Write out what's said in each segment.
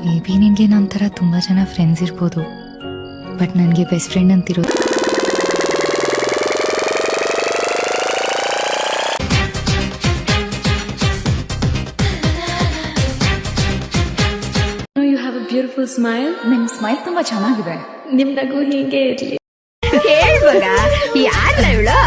May be ನಿನಗೆ ನನ್ನ ಥರ ತುಂಬ ಜನ ಫ್ರೆಂಡ್ಸ್ ಇರ್ಬೋದು, ಬಟ್ ನನಗೆ ಬೆಸ್ಟ್ ಫ್ರೆಂಡ್ ಅಂತಿರೋದು You have a beautiful smile. ನಿಮ್ ಸ್ಮೈಲ್ ತುಂಬಾ ಚೆನ್ನಾಗಿದೆ. ನಿಮ್ ನಗು ಹೀಗೆ ಇರ್ಲಿ. ಹೇಳ್ಬಾಗ ಯಾರ ಇವಳು?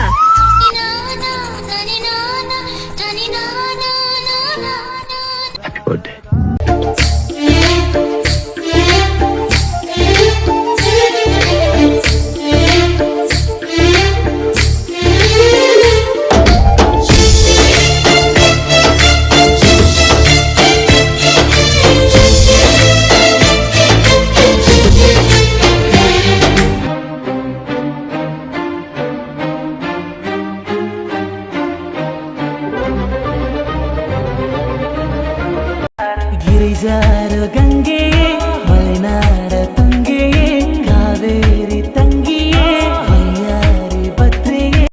ಗಿರಿಜಾರು ಗಂಗೆಯೇ ಮಲೆನಾಡ ತುಂಗೆಯೇ ಕಾವೇರಿ ತಂಗಿಯೇ ವೈಯಾರಿ ಭದ್ರೆಯೇ.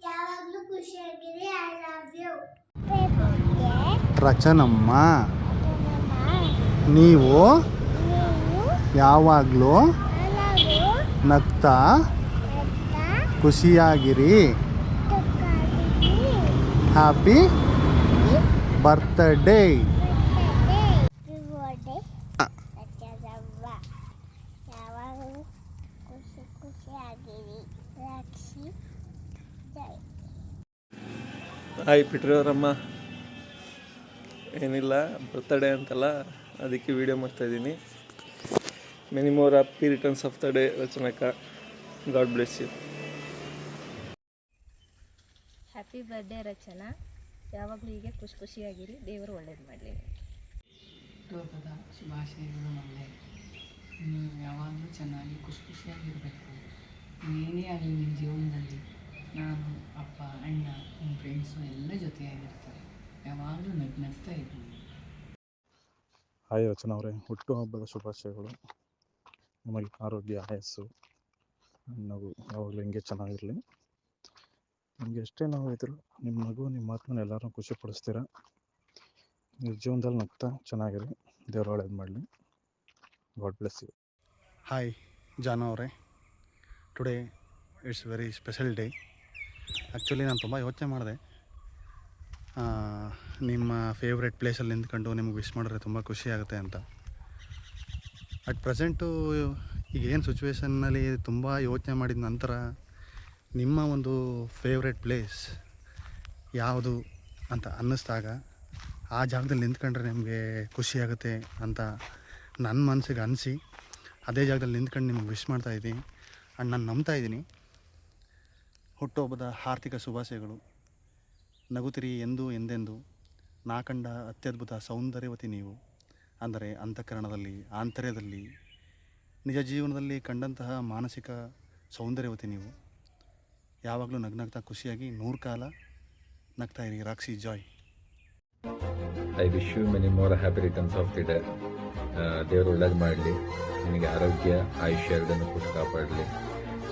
ಯಾವಾಗಲೂ ಖುಷಿಯಾಗಿರಿ. I love you. ರಚನಮ್ಮ, ನೀವು ಯಾವಾಗಲೂ ನಗ್ತಾ ಖುಷಿಯಾಗಿರಿ. Happy birthday. ಯಾವಾಗಲೂ ಖುಷಿಯಾಗಿರಿ. ರಾಕ್ಷಿ ಜೈ. ಹಾಯ್ ಪಿಟ್ರವರಮ್ಮ, ಏನಿಲ್ಲ ಬರ್ತ್ಡೇ ಅಂತಲ್ಲ, ಅದಕ್ಕೆ ವಿಡಿಯೋ ಮಾಡ್ತಾಯಿದ್ದೀನಿ. Many more happy returns of the day ರಚನಕ್ಕ. God bless you. Happy birthday Rachana. ಯಾವಾಗಲೂ ಹೀಗೆ ಖುಷಿಯಾಗಿರಿ. ದೇವರು ಒಳ್ಳೇದು ಮಾಡಲಿ. ಲೋಕದ ಶುಭಾಶಯಗಳು ಮಗಳೇ. ನೀವು ಯಾವಾಗಲೂ ಚೆನ್ನಾಗಿ ಖುಷಿಯಾಗಿರಬೇಕು. ಇನ್ನೇನೇ ಆಗಲಿ ನಿಮ್ಮ ಜೀವನದಲ್ಲಿ ನಾನು, ಅಪ್ಪ, ಅಣ್ಣ, ನಿಮ್ಮ ಫ್ರೆಂಡ್ಸು ಎಲ್ಲ ಜೊತೆಯಾಗಿರ್ತಾರೆ. ಯಾವಾಗಲೂ ನಗ್ತಾ ಇದ್ದೀನಿ. ಹಾಯ್ ರಚನಾ ಅವರೇ, ಹುಟ್ಟುಹಬ್ಬದ ಶುಭಾಶಯಗಳು. ನಿಮಗೆ ಆರೋಗ್ಯ, ಆಯಸ್ಸು, ನಗು ಯಾವಾಗಲೂ ಹಿಂಗೆ ಚೆನ್ನಾಗಿರಲಿ. ನಿಮಗೆ ಎಷ್ಟೇ ನೋವು ಇದ್ರು ನಿಮ್ಮ ನಗು, ನಿಮ್ಮ ಮಾತನ್ನ ಎಲ್ಲರೂ ಖುಷಿ ಪಡಿಸ್ತೀರ. ನಿಮ್ಮ ಜೀವನದಲ್ಲಿ ನಗ್ತಾ ಚೆನ್ನಾಗಿರಿ. ದೇವರು ಒಳ್ಳೇದು ಮಾಡಲಿ. God bless you. ಹಾಯ್ ಜಾನು ಅವರೇ, today it's very special day. Actually ನಾನು ತುಂಬ ಯೋಚನೆ ಮಾಡಿದೆ, ನಿಮ್ಮ ಫೇವ್ರೆಟ್ ಪ್ಲೇಸಲ್ಲಿ ನಿಂತ್ಕೊಂಡು ನಿಮ್ಗೆ ವಿಶ್ ಮಾಡಿದ್ರೆ ತುಂಬ ಖುಷಿ ಆಗುತ್ತೆ ಅಂತ. ಅಟ್ ಪ್ರೆಸೆಂಟು ಈಗ ಏನು ಸಿಚುವೇಷನ್ನಲ್ಲಿ ತುಂಬ ಯೋಚನೆ ಮಾಡಿದ ನಂತರ ನಿಮ್ಮ ಒಂದು ಫೇವ್ರೆಟ್ ಪ್ಲೇಸ್ ಯಾವುದು ಅಂತ ಅನ್ನಿಸ್ದಾಗ ಆ ಜಾಗದಲ್ಲಿ ನಿಂತ್ಕೊಂಡ್ರೆ ನಿಮಗೆ ಖುಷಿಯಾಗುತ್ತೆ ಅಂತ ನನ್ನ ಮನಸ್ಸಿಗೆ ಅನಿಸಿ ಅದೇ ಜಾಗದಲ್ಲಿ ನಿಂತ್ಕೊಂಡು ನಿಮಗೆ ವಿಶ್ ಮಾಡ್ತಾಯಿದ್ದೀನಿ. ಆ್ಯಂಡ್ ನಾನು ನಂಬ್ತಾಯಿದ್ದೀನಿ. ಹುಟ್ಟುಹಬ್ಬದ ಆರ್ಥಿಕ ಶುಭಾಶಯಗಳು. ನಗುತ್ತಿರಿ ಎಂದೂ ಎಂದೆಂದು. ನಾ ಕಂಡ ಅತ್ಯದ್ಭುತ ಸೌಂದರ್ಯವತಿ ನೀವು. ಅಂದರೆ ಅಂತಃಕರಣದಲ್ಲಿ, ಆಂತರ್ಯದಲ್ಲಿ, ನಿಜ ಜೀವನದಲ್ಲಿ ಕಂಡಂತಹ ಮಾನಸಿಕ ಸೌಂದರ್ಯವತಿ ನೀವು. ಯಾವಾಗಲೂ ನಗ್ನಗ್ತಾ ಖುಷಿಯಾಗಿ 100 ಕಾಲ ನಗ್ತಾ ಇರಿ. ರಾಕ್ಷಿ ಜಾಯ್. I wish you many more happy returns of the day. ದೇವರು ಒಳ್ಳೇದು ಮಾಡಲಿ. ನಿಮಗೆ ಆರೋಗ್ಯ, ಆಯುಷ್ಯ ಎರಡನ್ನು ಕೊಟ್ಟು ಕಾಪಾಡಲಿ.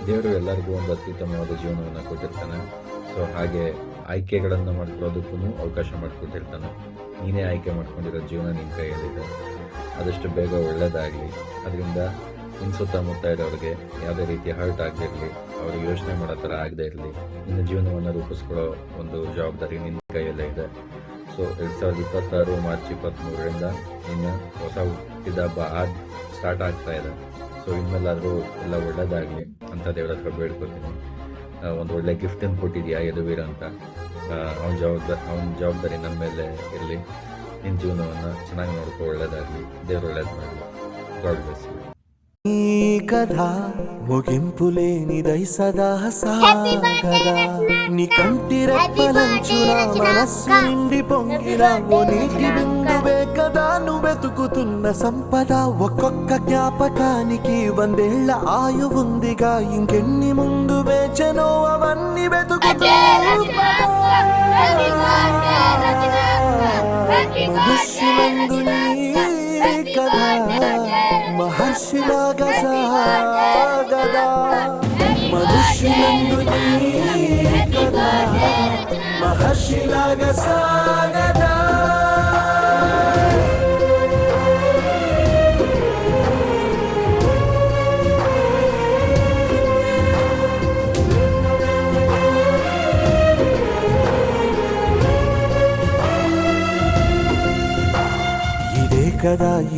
ದೇವರು ಎಲ್ಲರಿಗೂ ಒಂದು ಅತ್ಯುತ್ತಮವಾದ ಜೀವನವನ್ನು ಕೊಟ್ಟಿರ್ತಾನೆ. ಸೊ ಹಾಗೆ ಆಯ್ಕೆಗಳನ್ನು ಮಾಡ್ಕೊಳ್ಳೋದಕ್ಕೂ ಅವಕಾಶ ಮಾಡಿಕೊಟ್ಟಿರ್ತಾನೆ. ನೀನೇ ಆಯ್ಕೆ ಮಾಡ್ಕೊಂಡಿರೋ ಜೀವನ ನಿನ್ನ ಕೈಯಲ್ಲಿದೆ. ಆದಷ್ಟು ಬೇಗ ಒಳ್ಳೆಯದಾಗಲಿ. ಅದರಿಂದ ನಿನ್ನ ಸುತ್ತಮುತ್ತ ಇರೋರಿಗೆ ಯಾವುದೇ ರೀತಿಯ ಹರ್ಟ್ ಆಗದಿರಲಿ, ಅವರು ಯೋಚನೆ ಮಾಡೋ ಥರ ಆಗದೇ ಇರಲಿ. ನಿನ್ನ ಜೀವನವನ್ನು ರೂಪಿಸ್ಕೊಳ್ಳೋ ಒಂದು ಜವಾಬ್ದಾರಿ ನಿನ್ನ ಕೈಯಲ್ಲೇ ಇದೆ. ಸೊ 2026 ಮಾರ್ಚ್ 23ರಿಂದ ನಿನ್ನ ಹೊಸ ಹುಟ್ಟಿದ ಹಬ್ಬ ಸ್ಟಾರ್ಟ್ ಆಗ್ತಾ ಇದೆ. ಸೊ ಇನ್ಮೇಲಾದರೂ ಎಲ್ಲ ಒಳ್ಳೆಯದಾಗಲಿ ಅಂತ ದೇವರ ಹತ್ರ ಬೇಡ್ಕೊತೀನಿ. ಒಂದು ಒಳ್ಳೆ ಗಿಫ್ಟನ್ನು ಕೊಟ್ಟಿದ್ಯಾ ಯದುವೀರ ಅಂತ. ಅವನ ಜವಾಬ್ದಾರಿ ನಮ್ಮ ಮೇಲೆ ಇರಲಿ. ನಿನ್ನ ಜೀವನವನ್ನು ಚೆನ್ನಾಗಿ ನೋಡ್ಕೊ, ಒಳ್ಳೆಯದಾಗಲಿ. ದೇವರು ಒಳ್ಳೇದು ಮಾಡಲಿ. God bless you. ಈ ಕಥಾ ಮುಗಿಂಪುಲೇನಿದೈ ಸದಾ ಸಾಗದ ನಿ కంటిరెప్పలంచున మనస్సు నిండి పొంగిన ఓ నీటి బిందువే కదా నువ్వెతుకుతున్న సంపద. ఒక్కొక్క జ్ఞాపకానికి 100 ఏళ్ల ఆయువుందిగా, ఇంకెన్ని ముందు వేచనో అవన్నీ వెతుకుతూ విశ్వమందుని ಮಹರ್ಷಿಲಾಗ ಸಾಗದ ಮನುಷ್ಯನಂದು ನೀ ಕದಾ ಮಹರ್ಷಿಲಾಗ ಸಾಗದ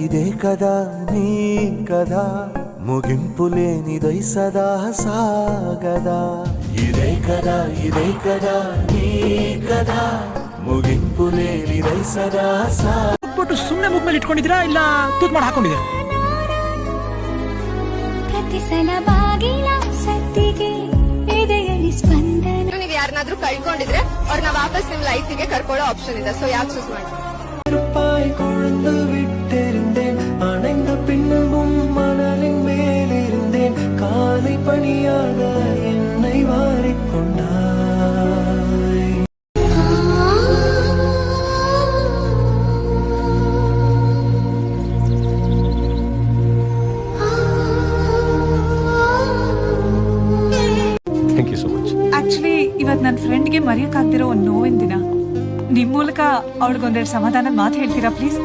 ఇదే కదా నీ కదా ముగింపు లేనిదై సదా సాగదా ఇదే కదా నీ కదా ముగింపు లేనిదై సదా ಬಿಟ್ಟು ಸುಮ್ಮನೆ ಮುಖ ಮೇಲೆ ಇಟ್ಕೊಂಡಿದ್ದೀರಾ ಇಲ್ಲ ತೂತ್ ಮಾಡಿ ಹಾಕೊಂಡಿದ್ದೀರಾ ಪ್ರತಿ ಸಲ ಬಾಗಿಲ ಸತ್ತಿಗೆ ಎದೆಯಲ್ಲಿ ಸ್ಪಂದನ. ನೀವು ಯಾರನ್ನಾದ್ರೂ ಕಳ್ಕೊಂಡಿದ್ರೆ ಅವ್ರನ್ನ ವಾಪಸ್ ನಿಮ್ ಲೈಫಿಗೆ ಕರ್ಕೊಳ್ಳೋ ಆಪ್ಷನ್ ಇದೆ, ಸೊ ಯಾಕೆ ಚೂಸ್ ಮಾಡಿ? பாய் கொழுந்து விட்டிருந்தேன் அணைந்த பின்பும் மணலின் மேலிருந்தேன் காலை பணியாக என்னை வாரிக்கொண்டாய். Thank you so much. Actually ಇವತ್ ನನ್ನ ಫ್ರೆಂಡ್ಗೆ ಮರೆಯಕ್ಕಾಗ್ದಿರೋ ಒಂದು ನೋವಿನ ದಿನ. ನಿಮ್ ಮೂಲಕ ಅವಳಿಗೊಂದೆರಡು ಸಮಾಧಾನ ಮಾತು ಹೇಳ್ತೀರಾ ಪ್ಲೀಸ್?